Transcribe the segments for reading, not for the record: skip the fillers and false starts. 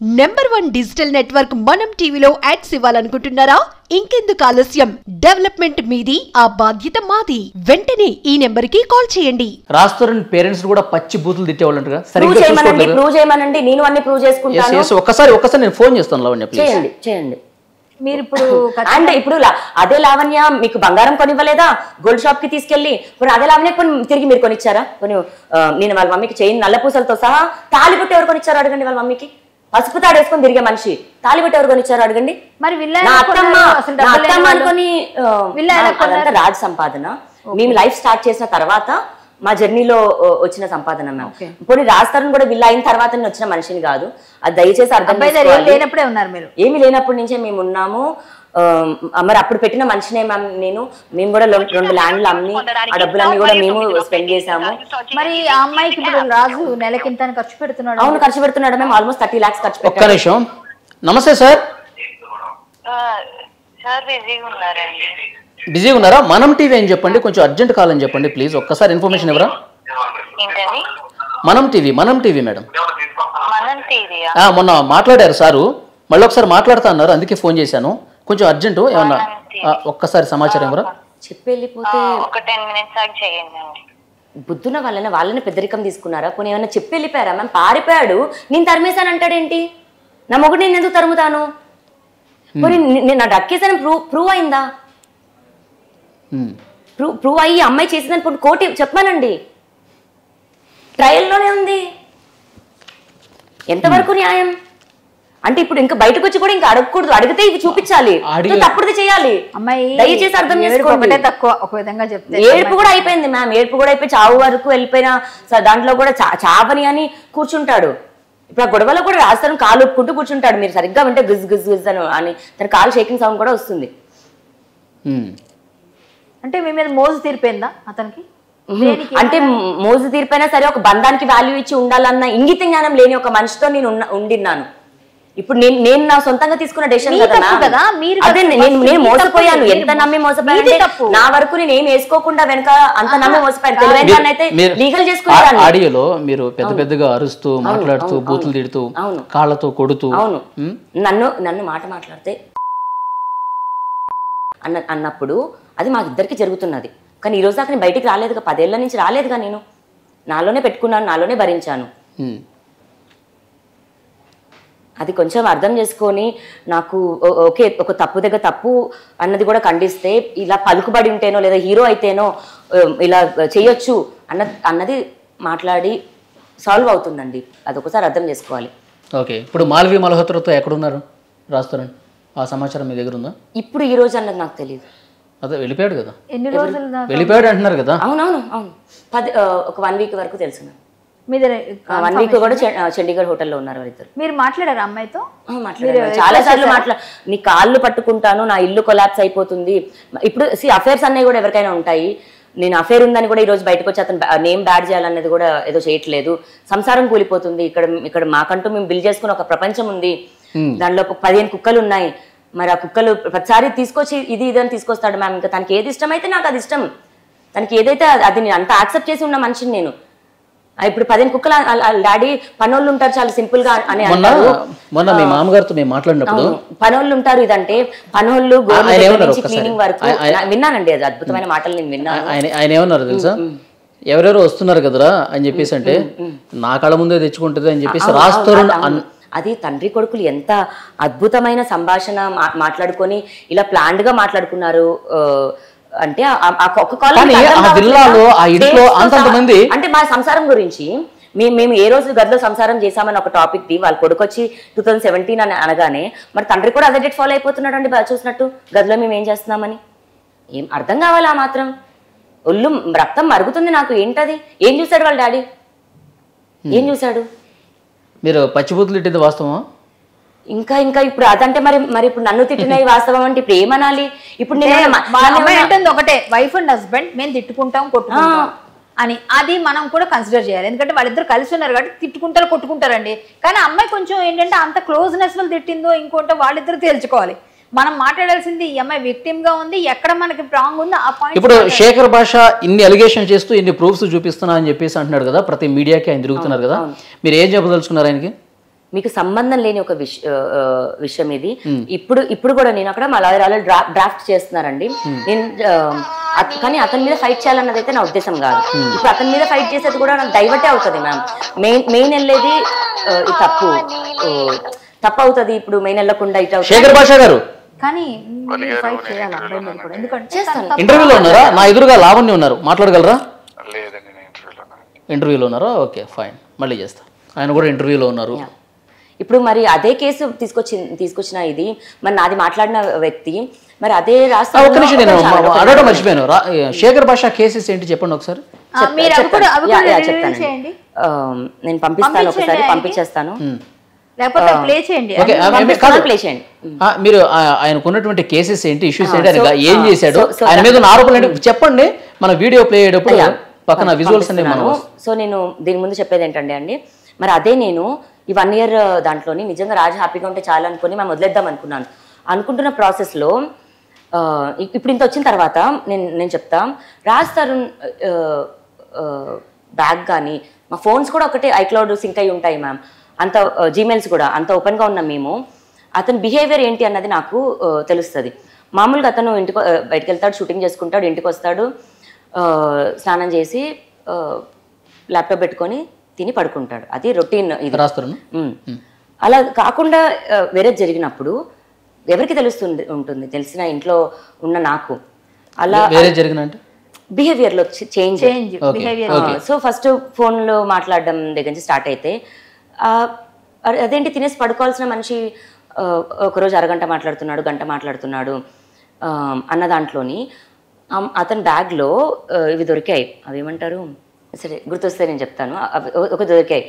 Number 1 digital network మనం టీవీలో ads ఇవ్వాలనుకుంటున్నారా? ఇంకెందుకు ఆలస్యం? డెవలప్మెంట్ మీది, ఆ బాధ్యత మాది. వెంటనే ఈ నెంబర్ కి కాల్ చేయండి. రాస్తున్న పేరెంట్స్ కూడా పచ్చి బూతులు తిట్టేవాళ్ళంటారా? ప్రూవ్ చేయమనండి, నేను అన్ని ప్రూవ్ చేసుకుంటాను. ఒక్కసారి నేను ఫోన్ చేస్తాను లావణ్య, ప్లీజ్ చేయండి. మీరు ఇప్పుడు అంటే ఇప్పుడు అదే లావణ్య మీకు బంగారం కొనివ్వలేదా గోల్డ్ షాప్ కి తీసుకెళ్లి? అదే లావణ్య తిరిగి మీరు కొనిచ్చారా? నేను వాళ్ళ మమ్మీకి చైన్ నల్ల పూసలతో సహా తాలిబుట్టు ఎవరు కొనిచ్చారు అడగండి. వాళ్ళ మమ్మీకి పసుపు తాడు వేసుకొని తిరిగే మనిషి తాలిబుట్టు ఎవరు కొనిచ్చారు అడగండి. మరి అత్తమ్మ అనుకొని అదంతా రాజ్ సంపాదన. మేము లైఫ్ స్టార్ట్ చేసిన తర్వాత మా జర్నీలో వచ్చిన సంపాదన మ్యామ్. పోనీ రాస్తారని కూడా విల్లా అయిన తర్వాత నేను వచ్చిన మనిషిని కాదు. అది దయచేసి అర్థం లేనప్పుడే ఉన్నారు మీరు. ఏమి లేనప్పటి నుంచే మేము ఉన్నాము. మరి అప్పుడు పెట్టిన మనిషినే మ్యామ్ నేను. మేము కూడా 2 ల్యాండ్లు అమ్మి ఆ డబ్బులన్నీ కూడా మేము స్పెండ్ చేసాము. మరి ఆ అమ్మాయికి ఇప్పుడు రాజు నెలకింత ఖర్చు పెడుతున్నాడు. అవును, ఖర్చు పెడుతున్నాడు మ్యామ్. ఆల్మోస్ట్ 30 lakhs ఖర్చు పెట్టాడు. ఒక్క నిమిషం. నమస్తే సార్. బిజీగా ఉన్నారా? మనం టీవీ అని చెప్పండి, కొంచెం అర్జెంట్ కాల్ అని చెప్పండి ప్లీజ్. ఒక్కసారి ఇన్ఫర్మేషన్ ఎవరా? మనం టీవీ మేడం. మొన్న మాట్లాడారు సారు, మళ్ళీ ఒకసారి మాట్లాడుతా అన్నారు, అందుకే ఫోన్ చేశాను. కొంచెం అర్జెంటు, ఏమన్నా ఒక్కసారి సమాచారం ఎవరా? చెప్పి వెళ్ళిపోతే బుద్ధున వాళ్ళని పెద్దరికం తీసుకున్నారా? పోనీ ఏమన్నా చెప్పి వెళ్ళిపోయారా మ్యామ్? పారిపోయాడు, నేను తరిమేశాను అంటాడేంటి? నా మొగుడు నేను ఎందుకు తరుముతాను? పోనీ నేను నా డక్కేసాను ప్రూవ్ అయిందా? ప్రూవ్ అయ్యి అమ్మాయి చేసిందని కోర్టు చెప్పానండి. ట్రయల్లోనే ఉంది. ఎంతవరకు న్యాయం? అంటే ఇప్పుడు ఇంకా బయటకు వచ్చి కూడా ఇంకా అడగకూడదు, అడిగితే ఇవి చూపించాలి, తప్పుడుది చేయాలి. దయచేసి అర్థం చేసుకోండి. ఒక విధంగా చెప్తే ఏడుపు కూడా అయిపోయింది మ్యామ్. ఏడుపు కూడా అయిపోయి చావు వరకు వెళ్ళిపోయిన దాంట్లో కూడా చావని అని కూర్చుంటాడు. ఇప్పుడు ఆ గొడవలో కూడా రాస్తాను కాలు ఒప్పుకుంటూ కూర్చుంటాడు. మీరు సరిగ్గా వింటే గిజ్ గిజ్ గిజ్ అని తన కాలు షేకింగ్ సౌండ్ కూడా వస్తుంది. అంటే మీ మీద మోజు తీరిపోయిందా అతనికి? అంటే మోజు తీరిపోయినా సరే ఒక బంధానికి వాల్యూ ఇచ్చి ఉండాలన్న ఇంగిత జ్ఞానం లేని ఒక మనిషితో నేను ఉండిన్నాను. ఇప్పుడు నేను నా సొంతంగా తీసుకున్న డెసిషన్ కదా. అదే నేను మోసపోయాను. ఎంత నమ్మి మోసపోయాను. నా వరకు నేను ఏం వేసుకోకుండా వెనక అంత నమ్మి మోసపోయాను. తెలివైన అయితే లీగల్ చేసుకున్నాను. ఆడియోలో మీరు పెద్ద పెద్దగా అరుస్తూ మాట్లాడుతూ బూతులు తిడుతూ కాళ్ళతో కొడుతూ నన్ను మాట మాట్లాడితే అన్నప్పుడు అది మా ఇద్దరికి జరుగుతున్నది. కానీ ఈ రోజు దాకా నేను బయటికి రాలేదుగా, 10 ఏళ్ల నుంచి రాలేదుగా. నేను నాలోనే పెట్టుకున్నాను, నాలోనే భరించాను. అది కొంచెం అర్థం చేసుకొని నాకు ఓకే ఒక తప్పు దగ్గర తప్పు అన్నది కూడా ఖండిస్తే, ఇలా పలుకుబడి ఉంటేనో లేదా హీరో అయితేనో ఇలా చేయొచ్చు అన్నది మాట్లాడి సాల్వ్ అవుతుందండి. అది ఒకసారి అర్థం చేసుకోవాలి. ఓకే, ఇప్పుడు మాల్వి మల్హోత్రాతో ఎక్కడున్నారు రాస్తారని ఆ సమాచారం మీ దగ్గర ఉందా? ఇప్పుడు ఈ రోజు అన్నది నాకు తెలియదు. అదే వెళ్ళిపోయాడు కదా, ఎన్ని రోజులు వెళ్ళిపోయాడు అంటున్నారు కదా? అవునవును, ఒక 1 week వరకు తెలుసు. మీ 1 week కూడా చండీగఢ్ హోటల్లో ఉన్నారు వాళ్ళిద్దరు. మీరు మాట్లాడారు అమ్మాయితో? మాట్లాడారు, చాలా సార్లు నీ కాళ్ళు పట్టుకుంటాను, నా ఇల్లు కొలాప్స్ అయిపోతుంది. ఇప్పుడు అఫేర్స్ అన్నవి కూడా ఎవరికైనా ఉంటాయి. నేను అఫేర్ ఉందని కూడా ఈ రోజు బయటకు వచ్చి అతను నేమ్ బ్యాడ్ చేయాలన్నది కూడా ఏదో చేయట్లేదు. సంసారం కూలిపోతుంది. ఇక్కడ మాకంటూ మేము బిల్డ్ చేసుకుని ఒక ప్రపంచం ఉంది. దాంట్లో 15 కుక్కలు ఉన్నాయి. మరి ఆ కుక్కలు ప్రతిసారి తీసుకొచ్చి ఇది అని తీసుకొస్తాడు మ్యామ్. ఇంకా తనకి ఏది ఇష్టమైతే నాకు అది ఇష్టం. తనకి ఏదైతే అది నేను అంత యాక్సెప్ట్ చేసి ఉన్న మనిషిని నేను. ఇప్పుడు 15 కుక్కలు డాడీ పనోళ్ళు ఉంటారు చాలా సింపుల్ గా అని అంటారు. మొన్న మీ మామగారితో మేము మాట్లాడినప్పుడు పనోళ్ళు ఉంటారు, ఇదంటే పనోళ్ళు క్లీనింగ్ వరకు విన్నానండి. అది అద్భుతమైన మాటలు నేను విన్నాను. ఆయన ఏమన్నారు తెలుసా? ఎవరెవరు వస్తున్నారు కదరా అని చెప్పేసి అంటే నా కళ్ళ ముందే తెచ్చుకుంటుంది అని చెప్పేసి రాస్తారు. అది తండ్రి కొడుకులు ఎంత అద్భుతమైన సంభాషణ మాట్లాడుకొని ఇలా ప్లాన్డ్ గా మాట్లాడుకున్నారు. అంటే అంటే మా సంసారం గురించి మేము ఏ రోజు గదిలో సంసారం చేశామని ఒక టాపిక్ ది వాళ్ళ కొడుకు వచ్చి 2017 అని అనగానే మరి తండ్రి కూడా అదే డేట్ ఫాలో అయిపోతున్నాడు అండి. బాగా చూసినట్టు గదిలో మేము ఏం చేస్తున్నామని ఏం అర్థం కావాలి. ఆ మాత్రం ఒళ్ళు రక్తం మరుగుతుంది నాకు. ఏంటది? ఏం చూశాడు వాళ్ళ డాడీ? ఏం చూశాడు? మీరు పచ్చిబూతులు తిట్టింది వాస్తవమా? ఇంకా ఇప్పుడు అదంటే మరి ఇప్పుడు నన్ను తిట్టినవి వాస్తవం అంటే ఇప్పుడు ఏమనాలి? ఇప్పుడు నేను ఒకటే, వైఫ్ అండ్ హస్బెండ్ మేము తిట్టుకుంటాం కొట్టుకుంటాం అని అది మనం కూడా కన్సిడర్ చేయాలి. ఎందుకంటే వాళ్ళిద్దరు కలిసి ఉన్నారు కాబట్టి తిట్టుకుంటారు కొట్టుకుంటారండి. కానీ అమ్మాయి కొంచెం ఏంటంటే అంత క్లోజ్నెస్ వల్ల తిట్టిందో ఇంకోటో వాళ్ళిద్దరు తేల్చుకోవాలి. మనం మాట్లాడాల్సింది ఈ అమ్మాయి విక్టిమ్ గా ఉంది, ఎక్కడ మనకి రాంగ్ ఉందో ఆ పాయింట్. ఇప్పుడు శేఖర్ భాష ఇన్ని అలిగేషన్ చేస్తూ ఇన్ని ప్రూఫ్స్ చూపిస్తున్నా అని చెప్పేసి అంటున్నాడు కదా, ప్రతి మీడియాకి ఆయన తిరుగుతున్నారు కదా, మీరు ఏం చెప్పదలుచుకున్నారు ఆయనకి? మీకు సంబంధం లేని ఒక విషయం ఇది. ఇప్పుడు కూడా నేను అక్కడ మా లాయర్ ఆల్రెడీ డ్రాఫ్ట్ చేస్తున్నారండి. నేను కానీ అతని మీద ఫైట్ చేయాలన్నది అయితే నా ఉద్దేశం కాదు. ఇప్పుడు అతని మీద ఫైట్ చేసేది కూడా నాకు డైవర్టే అవుతుంది మ్యామ్. మెయిన్ వెళ్ళేది తప్పు అవుతుంది. ఇప్పుడు మెయిన్ వెళ్ళకుండా ఇటు శేఖర్ భాష గారు కానీ ఫైట్ చేయాలి అబ్బాయి మీద కూడా. ఎందుకంటే ఇంటర్వ్యూలో ఉన్నారా? నా ఎదురుగా లావణ్య ఉన్నారు, మాట్లాడగలరా? ఇంటర్వ్యూలో ఉన్నారా? ఓకే ఫైన్, మళ్ళీ చేస్తా. ఆయన కూడా ఇంటర్వ్యూలో ఉన్నారు. ఇప్పుడు మరి అదే కేసు తీసుకొచ్చిన ఇది మరి నాది మాట్లాడిన వ్యక్తి మరి అదే అడగడం మర్చిపోయాను. శేఖర్ భాష కేసెస్ ఏంటి చెప్పండి ఒకసారి. చెప్తాను, నేను పంపిస్తాను, ఒకసారి పంపించేస్తాను. మీరు ఆయనకున్నటువంటి కేసెస్ ఏంటి, ఇష్యూస్ ఏంటి, ఆయన ఏం చేశాడు, ఆయన మీద ఉన్న ఆరోపణలు ఏంటి చెప్పండి. మన వీడియో ప్లే అయ్యేటప్పుడు పక్కన విజువల్స్ అన్ని మనం. సో నేను దీని ముందు చెప్పేది ఏంటంటే అండి, మరి అదే నేను ఈ 1 year దాంట్లోని నిజంగా రాజు హ్యాపీగా ఉంటే చాలా అనుకుని మేము వదిలేద్దాం అనుకుంటున్న ప్రాసెస్లో ఇప్పుడు ఇంత వచ్చిన తర్వాత నేను చెప్తా, రాజ్ తరుణ్ బ్యాగ్ కానీ మా ఫోన్స్ కూడా ఒకటే ఐక్లౌడ్ సింక్ అయి ఉంటాయి మ్యామ్. అంత జీమెయిల్స్ కూడా అంత ఓపెన్గా ఉన్నాం మేము. అతని బిహేవియర్ ఏంటి అన్నది నాకు తెలుస్తుంది. మామూలుగా అతను బయటకు వెళ్తాడు, షూటింగ్ చేసుకుంటాడు, ఇంటికి వస్తాడు, స్నానం చేసి ల్యాప్టాప్ పెట్టుకొని తిని పడుకుంటాడు. అది రొటీన్. ఇది అలా కాకుండా వేరే జరిగినప్పుడు ఎవరికి ఉంటుంది? తెలిసిన ఇంట్లో ఉన్న నాకు అలా బిహేవియర్లో చేంజ్. సో ఫస్ట్ ఫోన్లో మాట్లాడడం దగ్గర నుంచి స్టార్ట్ అయితే అదేంటి తినేసి పడుకోవాల్సిన మనిషి ఒకరోజు అరగంట మాట్లాడుతున్నాడు, గంట మాట్లాడుతున్నాడు అన్న దాంట్లోని అతని బ్యాగ్లో ఇవి దొరికాయి. అవి ఏమంటారు, సరే గుర్తొస్తే నేను చెప్తాను. ఒక దొరికాయి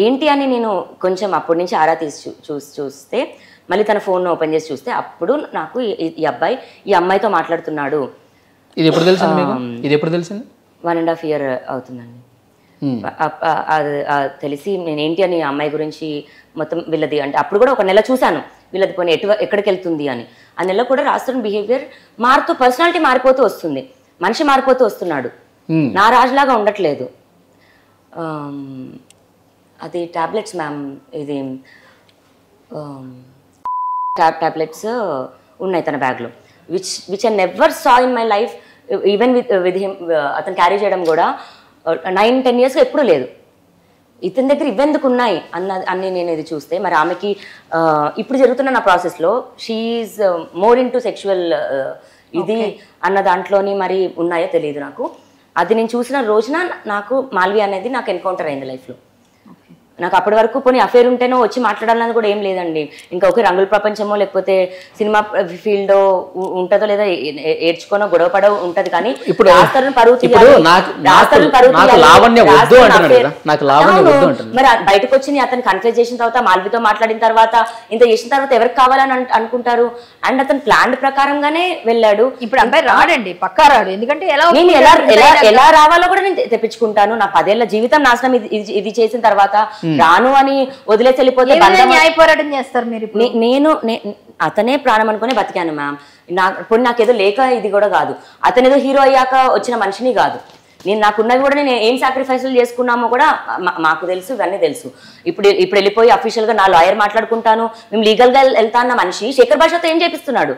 ఏంటి అని నేను కొంచెం అప్పటి నుంచి ఆరా తీసి చూస్తే మళ్ళీ తన ఫోన్ ఓపెన్ చేసి చూస్తే అప్పుడు నాకు ఈ అబ్బాయి ఈ అమ్మాయితో మాట్లాడుతున్నాడు. ఇది ఎప్పుడు తెలిసింది? 1.5 year అవుతుందండి. తెలిసి నేను ఏంటి అని అమ్మాయి గురించి మొత్తం వీళ్ళది అంటే అప్పుడు కూడా 1 నెల చూశాను వీళ్ళది పోనీ ఎక్కడికి వెళ్తుంది అని. ఆ నెల కూడా రాస్తున్న బిహేవియర్ పర్సనాలిటీ మారిపోతూ వస్తుంది, మనిషి మారిపోతూ వస్తున్నాడు, నా రాజులాగా ఉండట్లేదు. అది టాబ్లెట్స్ మ్యామ్, ఇది టాబ్లెట్స్ ఉన్నాయి తన బ్యాగ్లో, which I never saw in my life. Even with him అతను క్యారీ చేయడం కూడా 9-10 years ఎప్పుడూ లేదు. ఇతని దగ్గర ఇవెందుకు ఉన్నాయి అన్ని నేను ఇది చూస్తే మరి ఆమెకి ఇప్పుడు జరుగుతున్న నా ప్రాసెస్లో she's more into sexual ఇది అన్న దాంట్లోని మరి ఉన్నాయో తెలియదు నాకు. అది నేను చూసిన రోజున నాకు మాల్వి అనేది నాకు ఎన్కౌంటర్ అయింది లైఫ్లో. నాకు అప్పటి వరకు పోనీ అఫేర్ ఉంటేనో వచ్చి మాట్లాడాలని కూడా ఏం లేదండి. ఇంకా ఒకే రంగుల ప్రపంచమో లేకపోతే సినిమా ఫీల్డ్ ఉంటుందో లేదా ఏడ్చుకోనో గొడవపడో ఉంటది. కానీ మరి బయటకు వచ్చి అతను కన్ఫ్యూజ్ చేసిన తర్వాత మాల్వితో మాట్లాడిన తర్వాత ఇంత చేసిన తర్వాత ఎవరికి కావాలని అనుకుంటారు. అండ్ అతను ప్లాన్ ప్రకారంగానే వెళ్ళాడు. ఇప్పుడు అబ్బాయి రాడండి, పక్కా రాడు. ఎందుకంటే నేను ఎలా రావాలో కూడా నేను తెప్పించుకుంటాను. నా 10 ఏళ్ల జీవితం నాశనం ఇది చేసిన తర్వాత రాను అని వదిలేసి వెళ్ళిపోతే న్యాయ పోరాటం చేస్తారు మీరు. నేను అతనే ప్రాణం అనుకునే బతికాను మ్యామ్. నాకేదో లేక ఇది కూడా కాదు, అతనేదో హీరో అయ్యాక వచ్చిన మనిషిని కాదు. నాకున్నవి కూడా నేను ఏం సాక్రిఫైస్లు చేసుకున్నామో కూడా మాకు తెలుసు, ఇవన్నీ తెలుసు. ఇప్పుడు వెళ్ళిపోయి అఫీషియల్గా నా లాయర్ మాట్లాడుకుంటాను, మేము లీగల్గా వెళ్తా అన్న మనిషి శేఖర్ భాషతో ఏం చేపిస్తున్నాడు?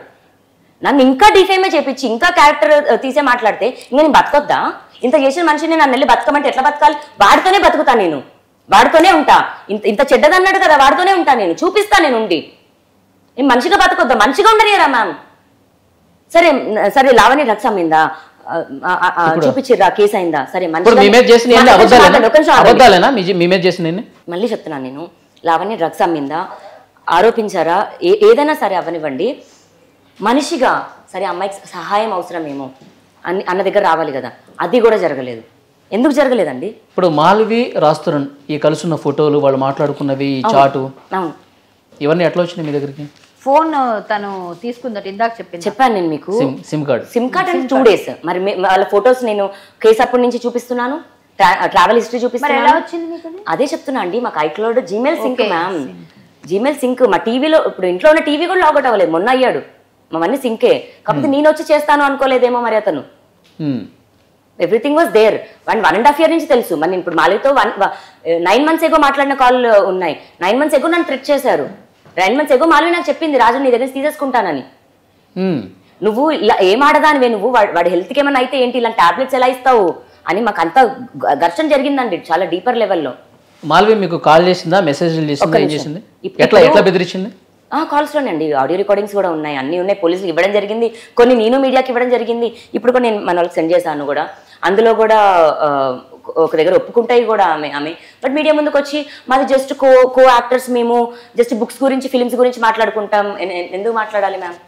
నన్ను ఇంకా డిఫేమే చేపించి ఇంకా క్యారెక్టర్ తీసే మాట్లాడితే ఇంకా నేను బతకొద్దా? ఇంత చేసిన మనిషిని నన్ను వెళ్ళి బతకమంటే ఎట్లా బతకాలి? వాడితోనే బతుకుతాను, నేను వాడితోనే ఉంటా. ఇంత చెడ్డదన్నాడు కదా, వాడితోనే ఉంటా, నేను చూపిస్తా. నేను ఉండి నేను మనిషిగా బతకొద్దా? మనిషిగా ఉండనియరా మ్యామ్? సరే లావణ్య డ్రగ్స్ అమ్మిందా, చూపించిర్రా, కేసు అయిందా? సరే మళ్ళీ చెప్తున్నాను నేను, లావణ్య డ్రగ్స్ అమ్మిందా, ఆరోపించారా, ఏదైనా సరే అవనివ్వండి, మనిషిగా సరే అమ్మాయికి సహాయం అవసరమేమో అన్న దగ్గర రావాలి కదా. అది కూడా జరగలేదు. ఎందుకు జరగలేదండి? ఇప్పుడు మాల్వి రాస్తున్న ఈ కలుసున్న ఫోటోలు, వాళ్ళు మాట్లాడుకున్నవి, ఈ చాటు, ఇవన్నీ ఎట్లా వచ్చినాయి మీ దగ్గరికి? ఫోన్ తను తీసుకుందట, ఇందాక చెప్పాను నేను మీకు. సిమ్ కార్డ్ అంటే 2 days. మరి వాళ్ళ ఫొటోస్ నేను కేసు అప్పటి నుంచి చూపిస్తున్నాను, ట్రావెల్ హిస్టరీ చూపిస్తున్నాను. అదే చెప్తున్నా అండి, మాకు iCloud Gmail sync ma'am, Gmail sync. మా టీవీలో ఇప్పుడు ఇంట్లో ఉన్న టీవీ కూడా లాగౌట్ అవ్వలేదు, మొన్న అయ్యాడు. మావన్నీ సింకే. కాకపోతే నేను వచ్చి చేస్తాను అనుకోలేదేమో మరి అతను. Everything was there. 1.5 year నుంచి తెలుసు. మరి ఇప్పుడు మాలితో 9 months ఎగో మాట్లాడిన కాల్ ఉన్నాయి. 9 months ఎగో నన్ను థ్రెట్ చేశారు. 9 months ఎగో మాలివి నాకు చెప్పింది, రాజు నీ దగ్గర తీసేసుకుంటానని. నువ్వు ఇలా ఏం ఆడదానివే, నువ్వు వాడి హెల్త్కి ఏమైనా అయితే ఏంటి, ఇలాంటి టాబ్లెట్స్ ఎలా ఇస్తావు అని మాకు అంత ఘర్షణ జరిగిందండి చాలా డీపర్ లెవెల్లో. మాల్వి మీకు కాల్ చేసిందా, మెసేజ్లు చేసిందా, ఏం చేసింది, ఎట్లా బెదిరించింది? కాల్స్లోనే అండి, ఆడియో రికార్డింగ్స్ కూడా ఉన్నాయి, అన్నీ ఉన్నాయి. పోలీసులు ఇవ్వడం జరిగింది, కొన్ని నేను మీడియాకి ఇవ్వడం జరిగింది. ఇప్పుడు కూడా నేను మన వాళ్ళకి సెండ్ చేశాను కూడా. అందులో కూడా ఒక దగ్గర ఒప్పుకుంటాయి కూడా ఆమె. బట్ మీడియా ముందుకు వచ్చి మాది జస్ట్ కో యాక్టర్స్, మేము జస్ట్ బుక్స్ గురించి ఫిలిమ్స్ గురించి మాట్లాడుకుంటాం. ఎందుకు మాట్లాడాలి మ్యామ్?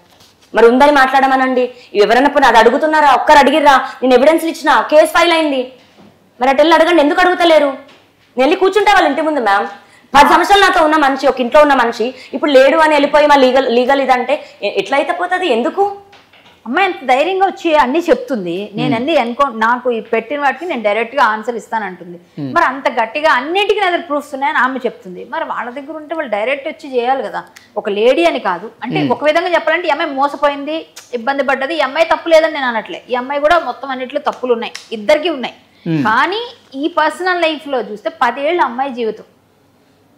మరి ఉందని మాట్లాడమనండి. ఎవరైనా పోనీ అది అడుగుతున్నారా? ఒక్కరు అడిగిర్రా? నేను ఎవిడెన్స్లు ఇచ్చిన, కేసు ఫైల్ అయింది. మరి అటు వెళ్ళి అడగండి, ఎందుకు అడుగుతలేరు? నేను వెళ్ళి కూర్చుంటే వాళ్ళ ఇంటి ముందు మ్యామ్. 10 సంవత్సరాలు నాతో ఉన్న మనిషి, ఒక ఇంట్లో ఉన్న మనిషి ఇప్పుడు లేడు అని వెళ్ళిపోయి మా లీగల్ ఇదంటే ఎట్లా అయితే పోతుంది? ఎందుకు? అమ్మాయి ఎంత ధైర్యంగా వచ్చి అన్ని చెప్తుంది. నేను అన్ని నాకు పెట్టిన వాటికి నేను డైరెక్ట్ గా ఆన్సర్ ఇస్తానంటుంది. మరి అంత గట్టిగా అన్నిటికీ నా దగ్గర ప్రూఫ్స్ ఉన్నాయని ఆమె చెప్తుంది. మరి వాళ్ళ దగ్గర ఉంటే వాళ్ళు డైరెక్ట్ వచ్చి చేయాలి కదా, ఒక లేడీ అని కాదు. అంటే ఒక విధంగా చెప్పాలంటే ఈ అమ్మాయి మోసపోయింది, ఇబ్బంది పడ్డది. ఈ అమ్మాయి తప్పు లేదని నేను అనట్లే. ఈ అమ్మాయి కూడా మొత్తం అన్నిట్లో తప్పులు ఉన్నాయి, ఇద్దరికి ఉన్నాయి. కానీ ఈ పర్సనల్ లైఫ్ లో చూస్తే 10 ఏళ్ళ అమ్మాయి జీవితం,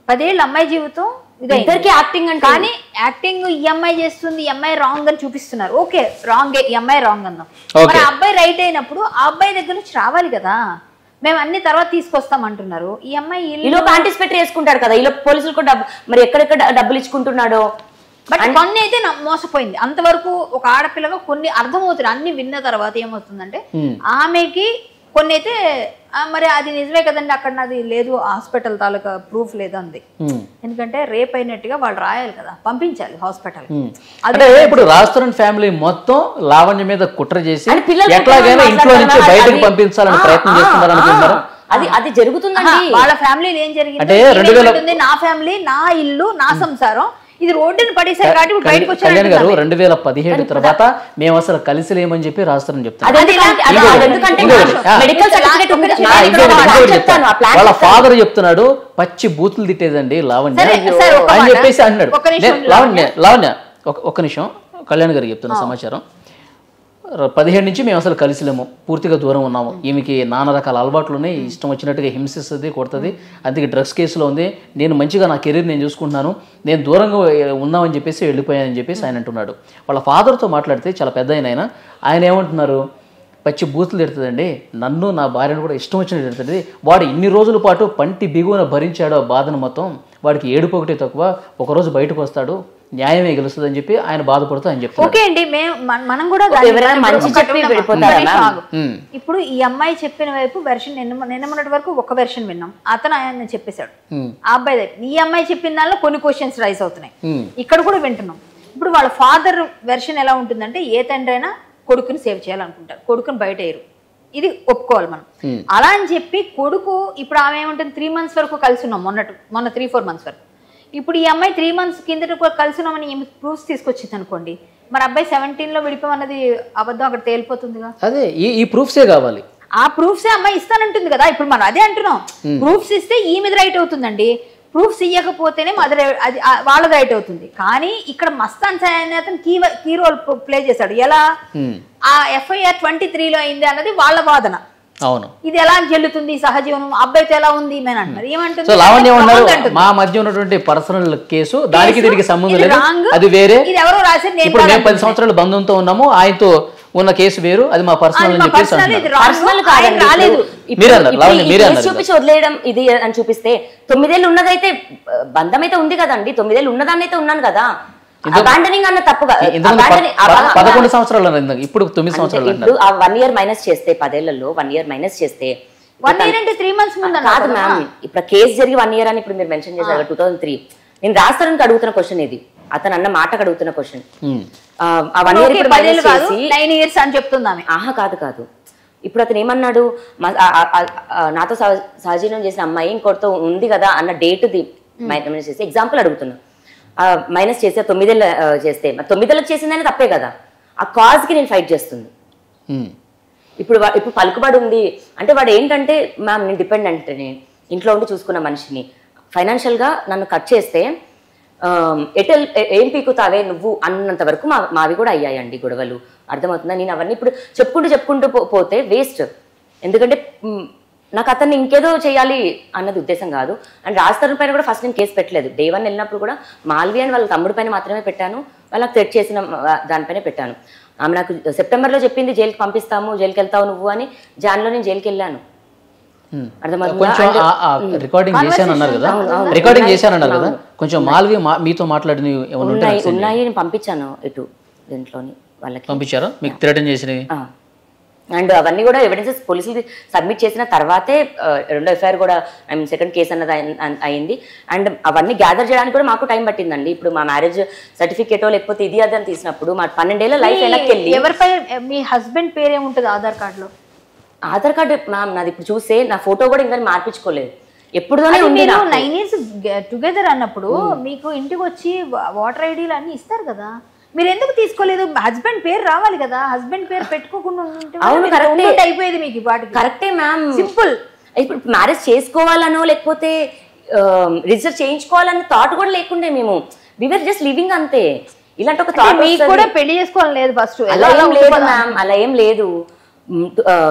10 ఏళ్ళ అమ్మాయి జీవితం ఇద్దరికి యాక్టింగ్ అంటే. కానీ యాక్టింగ్ ఈ అమ్మాయి చేస్తుంది, ఈ అమ్మాయి రాంగ్ అని చూపిస్తున్నారు. ఓకే, రాంగే, ఈ అమ్మాయి రాంగ్ అన్నాం. మరి ఆ అబ్బాయి రైట్ అయినప్పుడు ఆ అబ్బాయి దగ్గర నుంచి రావాలి కదా. మేము అన్ని తర్వాత తీసుకొస్తాం అంటున్నారు. ఈ అమ్మాయి ఈలో పార్టిసిపేట్ చేసుకుంటాడు కదా, ఈలో పోలీసులు కూడా మరి ఎక్కడెక్కడ డబ్బులు ఇచ్చుకుంటున్నాడో. బట్ కొన్ని అయితే మోసపోయింది. అంతవరకు ఒక ఆడపిల్లగా కొన్ని అర్థమవుతుంది. అన్ని విన్న తర్వాత ఏమవుతుందంటే ఆమెకి కొన్ని అయితే మరి అది నిజమే కదండి, అక్కడ నాది లేదు, హాస్పిటల్ తాలూకా ప్రూఫ్ లేదంది. ఎందుకంటే రేప్ అయినట్టుగా వాళ్ళు రాయాలి కదా, పంపించాలి హాస్పిటల్. అంటే ఇప్పుడు రాజస్థాన్ ఫ్యామిలీ మొత్తం లావణ్య మీద కుట్ర చేసి ఎట్లాగైనా ఇంట్లో నుంచి బయటకు పంపించాలని ప్రయత్నం చేస్తున్నారు అనుకుంటున్నారా? అది జరుగుతుందండి. వాళ్ళ ఫ్యామిలీలో ఏం జరిగింది? నా ఫ్యామిలీ, నా ఇల్లు, నా సంసారం, ఇది రోడ్డుని పడేసారు కాబట్టి బయటకు వచ్చారు. కళ్యాణ్ గారు 2017 తర్వాత మేము అసలు కలిసి లేమని చెప్పి రాష్ట్రం చెప్తాను. వాళ్ళ ఫాదర్ చెప్తున్నాడు పచ్చి బూతులు తిట్టేదండి లావణ్య అని చెప్పేసి అన్నాడు. లావణ్య ఒక్క నిమిషం, కళ్యాణ్ గారికి చెప్తున్న సమాచారం. 17 నుంచి మేము అసలు కలిసిలేము, పూర్తిగా దూరం ఉన్నాము. ఈమెకి నానా రకాల అలవాట్లు ఉన్నాయి, ఇష్టం వచ్చినట్టుగా హింసిస్తుంది, కొడుతుంది, అందుకే డ్రగ్స్ కేసులో ఉంది. నేను మంచిగా నా కెరీర్ నేను చూసుకుంటున్నాను, నేను దూరంగా ఉన్నామని చెప్పేసి వెళ్ళిపోయానని చెప్పేసి ఆయన అంటున్నాడు. వాళ్ళ ఫాదర్తో మాట్లాడితే చాలా పెద్ద ఆయన ఏమంటున్నారు, పచ్చి బూతులు తిడుతుందండి, నన్ను నా భార్యను కూడా ఇష్టం వచ్చినట్టు తిడుతుంది. వాడు ఇన్ని రోజుల పాటు పంటి బిగువన భరించాడు ఆ బాధను మొత్తం, వాడికి ఏడుపు ఒకటి తక్కువ, ఒకరోజు బయటకు వస్తాడు, న్యాయమే గెలుస్తుంది అని చెప్పి ఆయన బాధపడుతూ ఆయన చెప్తారు. ఓకే అండి, మనం కూడా ఇప్పుడు ఈ అమ్మాయి చెప్పిన వైపు వెర్షన్ నిన్నమన్నటి వరకు ఒక వెర్షన్ విన్నాం, అతను ఆయన చెప్పేశాడు. ఆ అబ్బాయి ఈ అమ్మాయి చెప్పిన దానిలో కొన్ని క్వశ్చన్స్ రైజ్ అవుతున్నాయి, ఇక్కడ కూడా వింటున్నాం. ఇప్పుడు వాళ్ళ ఫాదర్ వెర్షన్ ఎలా ఉంటుందంటే, ఏ తండ్రి అయినా కొడుకుని సేవ్ చేయాలనుకుంటారు, కొడుకుని బయట వేయరు, ఇది ఒప్పుకోవాలి మనం. అలా అని చెప్పి కొడుకు, ఇప్పుడు ఆమె ఏమంటుంది, 3 months వరకు కలిసి ఉన్నాం, మొన్న 3-4 months వరకు. ఇప్పుడు ఈ అమ్మాయి 3 months కిందట కలిసి ఉన్నామని ప్రూఫ్స్ తీసుకొచ్చింది అనుకోండి, మరి అబ్బాయి 17లో విడిపోమన్నది అబద్ధం అక్కడ తేలిపోతుందిగా. అదే ఈ ప్రూఫ్సే కావాలి, ఆ ప్రూఫ్సే అమ్మాయి ఇస్తానంటుంది కదా. ఇప్పుడు మనం అదే అంటున్నాం, ప్రూఫ్స్ ఇస్తే ఈ మీద రైట్ అవుతుందండి, ప్రూఫ్స్ ఇవ్వకపోతేనే అది వాళ్ళది రైట్ అవుతుంది. కానీ ఇక్కడ మస్తాన్ సాయి అనే అతను కీ రోల్ ప్లే చేశాడు. ఎలా ఆ FIR 23లో అయింది అన్నది వాళ్ళ వాదన. అవును, ఇది ఎలా చెల్లుతుంది సహజీవనం, అబ్బాయితో ఎలా ఉంది అని అంటున్నారు. ఏమంటుంది, మా మధ్య ఉన్నటువంటి పర్సనల్ కేసు, దానికి దీనికి సంబంధం లేదు, అది వేరే. ఇది ఎవరో రాశారు, ఇప్పుడు మేము 10 సంవత్సరాల బంధంతో ఉన్నాము, ఆయనతో ఉన్న కేసు వేరు, అది మా పర్సనల్ అని చెప్పేసి చూపించి వదిలేయడం ఇది అని చూపిస్తే. 9 ఏళ్ళు ఉన్నదైతే బంధం అయితే ఉంది కదండి, 9 ఏళ్ళు ఉన్నదాన్ని అయితే ఉన్నాను కదా. అబాండనింగ్ అన్న తప్పుగా 11 సంవత్సరాలు, ఇప్పుడు 9 సంవత్సరాలు. ఇప్పుడు ఆ 1 year మైనస్ చేస్తే, 10 ఏళ్లలో 1 year మైనస్ చేస్తే 1 year అంటే 3 months ముందు కాదు మ్యామ్. ఇప్పుడు కేసు జరిగి 1 year అని ఇప్పుడు మీరు మెన్షన్ చేశారు 2003. నేను రాస్తానికి అడుగుతున్న క్వశ్చన్ ఇది, అతను అన్న మాటకు అడుగుతున్న క్వశ్చన్. ఆ 1 year ఇప్పుడు 9 years అని చెప్తుందామె. ఆహా కాదు, ఇప్పుడు అతను ఏమన్నాడు, నాతో సహజీవనం చేసిన అమ్మాయి ఇంకోటితో ఉంది కదా అన్న డేట్ది మైనస్ చేసి ఎగ్జాంపుల్ అడుగుతున్నా. మైనస్ చేస్తే 9 ఏళ్ళు చేస్తే 9 ఏళ్ళకి చేసిందని తప్పే కదా. ఆ కాజ్కి నేను ఫైట్ చేస్తుంది. ఇప్పుడు పలుకుబడి ఉంది అంటే వాడు ఏంటంటే, మ్యామ్ నేను డిపెండెంట్, ఇంట్లో ఉండి చూసుకున్న మనిషిని, ఫైనాన్షియల్గా నన్ను కట్ చేస్తే ఏం పీకుతావే నువ్వు అన్నంత వరకు మావి కూడా అయ్యాయండి గొడవలు. అర్థమవుతుందా? నేను అవన్నీ ఇప్పుడు చెప్పుకుంటూ పోతే వేస్ట్. ఎందుకంటే నాకు అతన్ని ఇంకేదో చేయాలి అన్నది ఉద్దేశం కాదు. అండ్ రాజ్ తరుణ్ పైన కూడా ఫస్ట్ నేను కేసు పెట్టలేదు. డే 1 వెళ్ళినప్పుడు కూడా మాల్వి అండ్ వాళ్ళ తమ్ముడి పైన మాత్రమే పెట్టాను, వాళ్ళకి థ్రెట్ చేసిన దానిపైనే పెట్టాను. ఆమె నాకు సెప్టెంబర్లో చెప్పింది జైలుకి పంపిస్తాము, జైలుకి వెళ్తావు నువ్వు అని. జాన్లో నేను జైలుకి వెళ్ళాను. రికార్డింగ్ చేశానన్నారు కదా, కొంచెం మాల్వి మీతో మాట్లాడిన ఉన్నాయి, నేను పంపించాను ఇటు దీంట్లోని వాళ్ళకి పంపించారు, మీకు థ్రెటన్ చేసినవి. అండ్ అవన్నీ కూడా ఎవిడెన్సెస్ పోలీసులు సబ్మిట్ చేసిన తర్వాతే రెండో ఎఫ్ఐఆర్ కూడా సెకండ్ కేసు అన్నది అయింది. అండ్ అవన్నీ గ్యాదర్ చేయడానికి కూడా మాకు టైం పట్టిందండి. ఇప్పుడు మా మ్యారేజ్ సర్టిఫికేటో లేకపోతే ఇది అది అని తీసినప్పుడు మా 12 ఏళ్ల లైఫ్ వెనక్కి వెళ్ళి. ఎవరిపై మీ హస్బెండ్ పేరు ఏముంటుంది ఆధార్ కార్డులో? ఆధార్ కార్డు మ్యామ్ నాది ఇప్పుడు చూస్తే నా ఫోటో కూడా ఇంకా మార్పించుకోలేదు. ఎప్పుడుదోనే మీరు 9 years టుగెదర్ అన్నప్పుడు మీకు ఇంటికి వచ్చి వాటర్ ఐడీలు అన్ని ఇస్తారు కదా, మీరు ఎందుకు తీసుకోలేదు? హస్బెండ్ పేరు రావాలి కదా, హస్బెండ్ పేరు పెట్టుకోకుండా అయిపోయేది మీకు. కరెక్టే మ్యామ్, సింపుల్. ఇప్పుడు మ్యారేజ్ చేసుకోవాలనో లేకపోతే రిజిస్టర్ చేయించుకోవాలన్న థాట్ కూడా లేకుండే మేము. వి వర్ జస్ట్ లివింగ్ అంతే. ఇలాంటి ఒక థాట్ మీకు కూడా పెళ్లి చేసుకోవాలని లేదు ఫస్ట్? అలా ఏం లేదు మ్యామ్, అలా ఏం లేదు.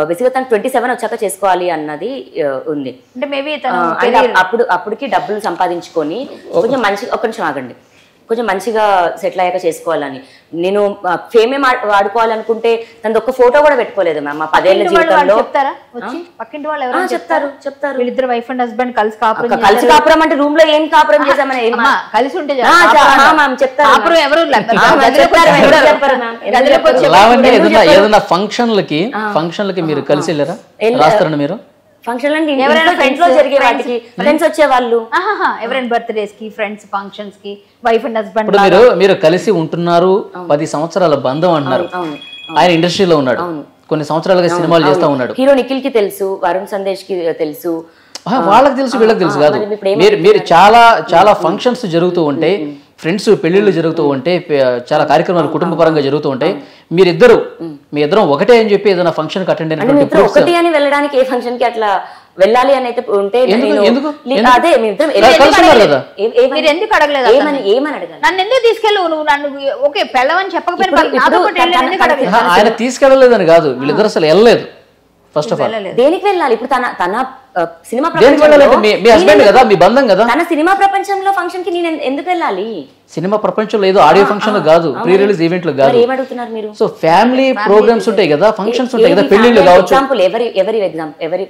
బేసిక్గా తను 27 వచ్చాక చేసుకోవాలి అన్నది ఉంది. అంటే మేబీ అప్పటికి డబ్బులు సంపాదించుకొని కొంచెం మంచి, ఒక్క నిమిషం ఆగండి, కొంచెం మంచిగా సెటిల్ అయ్యాక చేసుకోవాలని. నేను ఫేమే వాడుకోవాలనుకుంటే తనది ఒక్క ఫోటో కూడా పెట్టుకోలేదు మ్యామ్. మా 10 ఏళ్ల జీవితంలో పక్కింటి వాళ్ళు ఎవరైనా చెప్తారు వీళ్ళిద్దరు వైఫ్ అండ్ హస్బెండ్ కలిసి కాపురం అంటే రూమ్ లో ఏం కాపురం చేసామని కలిసి ఉంటే చెప్తారు. ఏదైనా ఫంక్షన్లకి మీరు కలిసి వెళ్ళారా? రాస్తారండి మీరు ఫంక్షన్ జరిగే వాటికి ఫ్రెండ్స్ వచ్చేవాళ్ళు, ఎవరైనా బర్త్డేస్ కి, ఫ్రెండ్స్ ఫంక్షన్స్ కి, వైఫ్ అండ్ హస్బెండ్. మీరు కలిసి ఉంటున్నారు, 10 సంవత్సరాల బంధం అన్నారు. ఆయన ఇండస్ట్రీలో ఉన్నాడు, కొన్ని సంవత్సరాలుగా సినిమాలు చేస్తా ఉన్నాడు. హీరో నిఖిల్ కి తెలుసు, వరుణ్ సందేశ్ కి తెలుసు, వాళ్ళకి తెలుసు, వీళ్ళకి తెలుసు కాదు. మీరు చాలా ఫంక్షన్స్ జరుగుతూ ఉంటే, ఫ్రెండ్స్ పెళ్లిళ్ళు జరుగుతూ ఉంటే, చాలా కార్యక్రమాలు కుటుంబ పరంగా జరుగుతూ ఉంటాయి. మీ ఇద్దరం ఒకటే అని చెప్పి ఏదైనా ఫంక్షన్ కి అటెండ్ అయినటువంటి ఒకటి అని వెళ్ళడానికి ఏ ఫంక్షన్ కి అట్లా వెళ్ళాలి అని అయితే ఉంటే అదే మీరు ఎందుకు అడగలేదు? ఏమని అడగాలి? నన్ను ఎందుకు తీసుకెళ్ళవు నువ్వు? నన్ను ఓకే పెళ్ళవని చెప్పకపోయినా ఆయన తీసుకెళ్ళలేదని కాదు, వీళ్ళిద్దరు అసలు వెళ్ళలేదు. ఫస్ట్ ఆఫ్ ఆల్ దేనికి వెళ్ళాలి? ఇప్పుడు తన సినిమా మీ హస్బెండ్ కదా, మీ బంధం కదా. తన సినిమా ప్రపంచంలో ఫంక్షన్ కి నేను ఎందుకు వెళ్ళాలి? సినిమా ప్రపంచంలో ఏదో ఆడియో ఫంక్షన్ లో కాదు, ప్రీ రిలీజ్ ఈవెంట్ లో కాదు. ఏమడుగుతున్నారు మీరు? సో ఫ్యామిలీ ప్రోగ్రామ్స్ ఉంటాయి కదా, ఫంక్షన్స్ ఉంటాయి కదా, పెళ్లిళ్ళు కావచ్చు. ఎగ్జాంపుల్ ఎవరి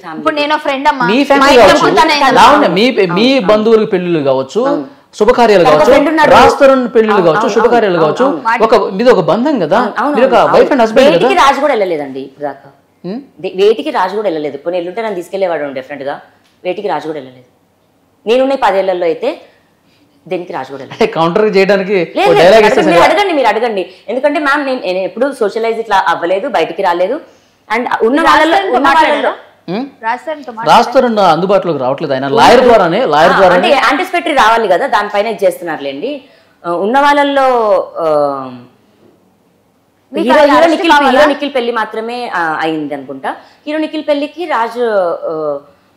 ఫ్యామిలీ. ఇప్పుడు నేను ఫ్రెండ్ అమ్మా, మీ ఫ్యామిలీ కావచ్చు, మీ బంధువులకు పెళ్లిళ్ళు కావచ్చు, శుభకార్యాలు కావచ్చు, రాస్తరుణ్ పెళ్లిళ్ళు కావచ్చు, శుభకార్యాలు కావచ్చు. మీది ఒక బంధం కదా, మీరు ఒక వైఫ్ అండ్ హస్బెండ్ కదా. రాజు కూడా వెళ్ళలేదండి ఇప్పుడు దాకా, వేటికి రాజు కూడా వెళ్ళలేదు. ఇప్పుడు నేను వెళ్ళుంటే నన్ను తీసుకెళ్లేవాడు డెఫినెట్ గా. వేటికి రాజు కూడా వెళ్ళలేదు. నేనున్న 10 ఏళ్లలో అయితే దేనికి రాజు కూడా వెళ్ళలేదు. కౌంటర్ చేయడానికి మీరు అడగండి. ఎందుకంటే మ్యామ్ నేను ఎప్పుడు సోషలైజ్ ఇట్లా అవ్వలేదు, బయటికి రాలేదు. అండ్ ఉన్న వాళ్ళలో రాస్తరుణ్ అందుబాటులోకి రావట్లేదు. ఆయన లాయర్ ద్వారానే అంటే యాంటిసిపేటరీ రావాలి కదా, దానిపైన ఇది చేస్తున్నారులేండి. ఉన్న వాళ్ళల్లో హీరో నిఖిల్ పెళ్లి మాత్రమే అయింది అనుకుంటా. హీరో నిఖిల్ పెళ్లికి రాజు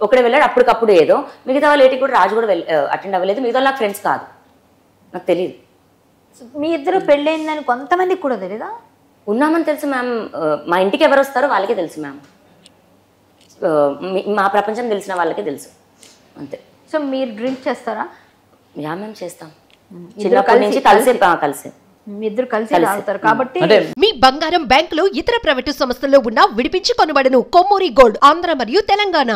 ఒకడే వెళ్ళాడు అప్పటికప్పుడు. ఏదో మిగతా వాళ్ళు ఏటికి కూడా రాజు కూడా అటెండ్ అవ్వలేదు. మిగతా నాకు ఫ్రెండ్స్ కాదు, నాకు తెలియదు. మీ ఇద్దరు పెళ్ళయిందని కొంతమందికి కూడా తెలీదా? ఉన్నామని తెలుసు మ్యామ్. మా ఇంటికి ఎవరు వస్తారో వాళ్ళకే తెలుసు మ్యామ్. మా ప్రపంచం తెలిసిన వాళ్ళకే తెలుసు అంతే. సో మీరు డ్రింక్ చేస్తారా? యా మ్యామ్ చేస్తాం, చిన్నప్పటి నుంచి కలిసి మీ ఇద్దరు కలిసి తాగుతారు కాబట్టి. మీ బంగారం బ్యాంకులో ఇతర ప్రైవేటు సంస్థల్లో ఉన్న విడిపించి కొనబడను. కొమ్మూరి గోల్డ్, ఆంధ్ర మరియు తెలంగాణ.